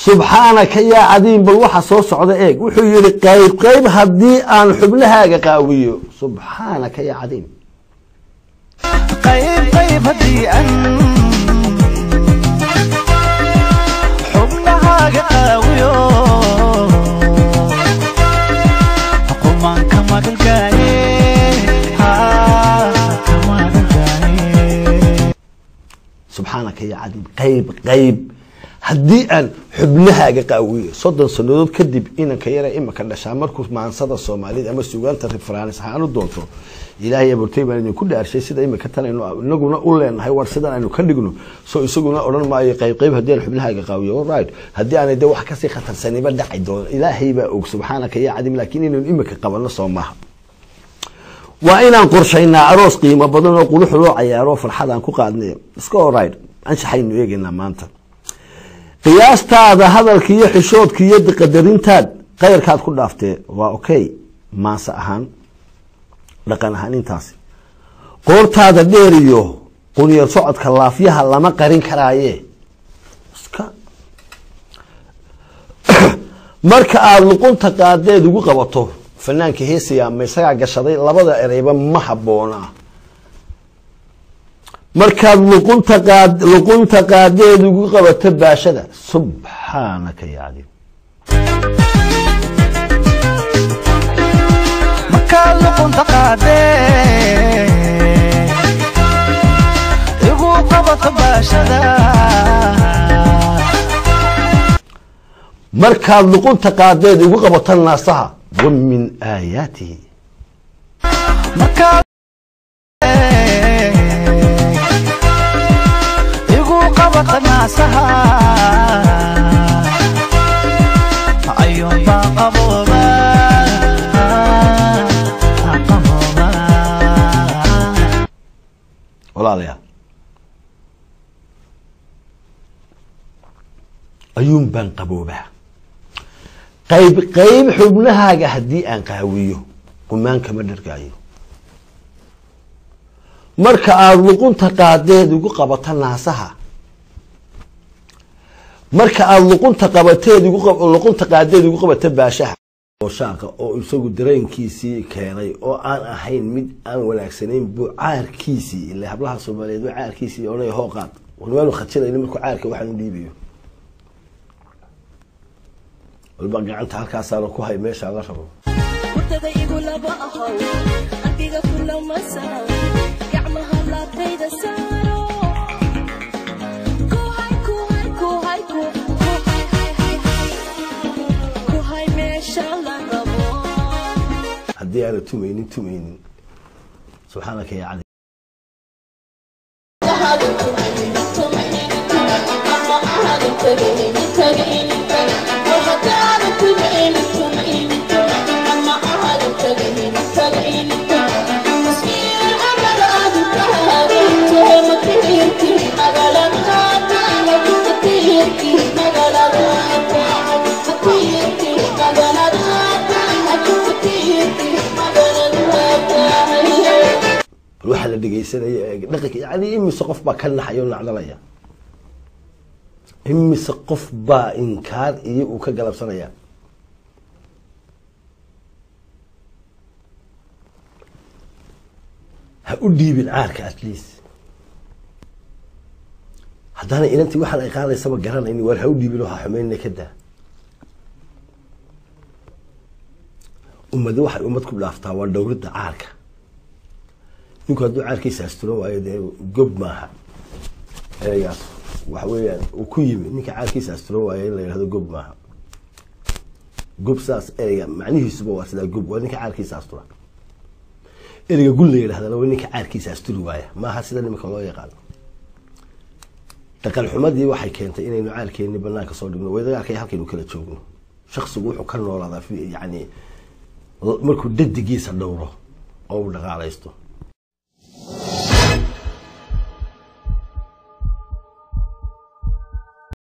سبحانك يا عظيم بالوحى صوص عضا ايق وحو يري قيب هدي ان حبنها قاويو سبحانك يا عظيم قيب هدي ان حبنها قاويو قمان كما قلقاني كما قلقاني سبحانك يا عظيم قيب haddii aan xubnahaaga qaawiyo 30 sanadood kadib inanka yara imaka dhashaa markuu maansada Soomaalida ama suugaanta reference ahaan u doonto ilaahay abuurtay baan idin ku dhaarshay sida imaka tanayno inaguna u leenahay war sidaan aynu ka dhigno soo isaguna oran maayo qayb haddii aan xubnahaaga qaawiyo right haddii aan de wax ka sii khatarsanaba dhacay doon ilaahay baa og subxaanaka ya cadim laakiin inuu imaka qabano Soomaha waa inaan qorshaynaa aroos qiimo badan oo quluux loo ciyaaro farxadaan ku qaadnay iska right anshaxaynu eegaynaa maanta qiyaastaada hadalkiiyo xishoodkiiyo qadarintaad qeyrkaad ku dhaaftee waa okay maasa ahaan dhaqan ahaan intaasi qoortaada dheer iyo quniyar socodka laafyaha lama qarin karaaye iska marka aad luqunta qaadeed ugu qabato fanaanka heesiya ma isaga gashaday labada ereyba ma haboona markaad luqunta qaadeed ugu qabato baashada subhanaka ya alim markaad luqunta qaadeed ugu qabato baashada markaad luqunta qaadeed ugu qabato naasaha wa min aayaatihi markaad ناسها عيون باقبوبا ولا ليا عيون باقبوبا قيب حبنها هدي ان قاويو قمان كما دركايو marka aad luqunta qaadeed ugu qabato naasaha marka aad luqunta qaadeed ugu qabato baashaha oo shaaqa oo isagu dareenkiisii keenay oo aan ahayn mid aan wanaagsaneyn buu caarkiisii ilaa hablaha Soomaaliyeed waa caarkiisii oo leeyahay hooqaad walaal khadshadayna markuu caarka waxaan u dhiibiyo walba gacanta halkaas aan ku hay meesha la rabo wadada igu laba ahaw adiga kullu masaa gacmaha la tayda saaro هدي أنا تومين سبحانك يا علي waxa la dhigaysanay dhaqanka yani imise qof baa ka naxayo nacdalaya imise qof baa inkaar iyo uu ka galabsanaya ha u dhiibin caarka at least haddana inantii waxaan ay qaadaysaba garanayni war ha u dhiibin waxa xumeynna ka daa ummadu waxay ummad ku dhaaftaa waa dowladda caarka ninku hadduu caarkiisa asturo waayo dee gob maaha eegaas waxa weeyaan uu ku yimi ninka caarkiisa asturo waayo in la yidhahdo gob maaha gob saas ereyga macnihiisuba waa sidaa gob waa ninka caarkiisa astura ereyga gul la yidhahdana waa ninka caarkiisa asturi waaya maaha sida nimanka loo yaqaano dhaqan xumadii waxay keentay inaynu caarkeenni banaanka soo dhigno weedagaalkay halkaynu kala joogno shakhsigu wuxuu ka noolaadaa yani markuu dadigiisa dhowro oo uu dhaqaalaysto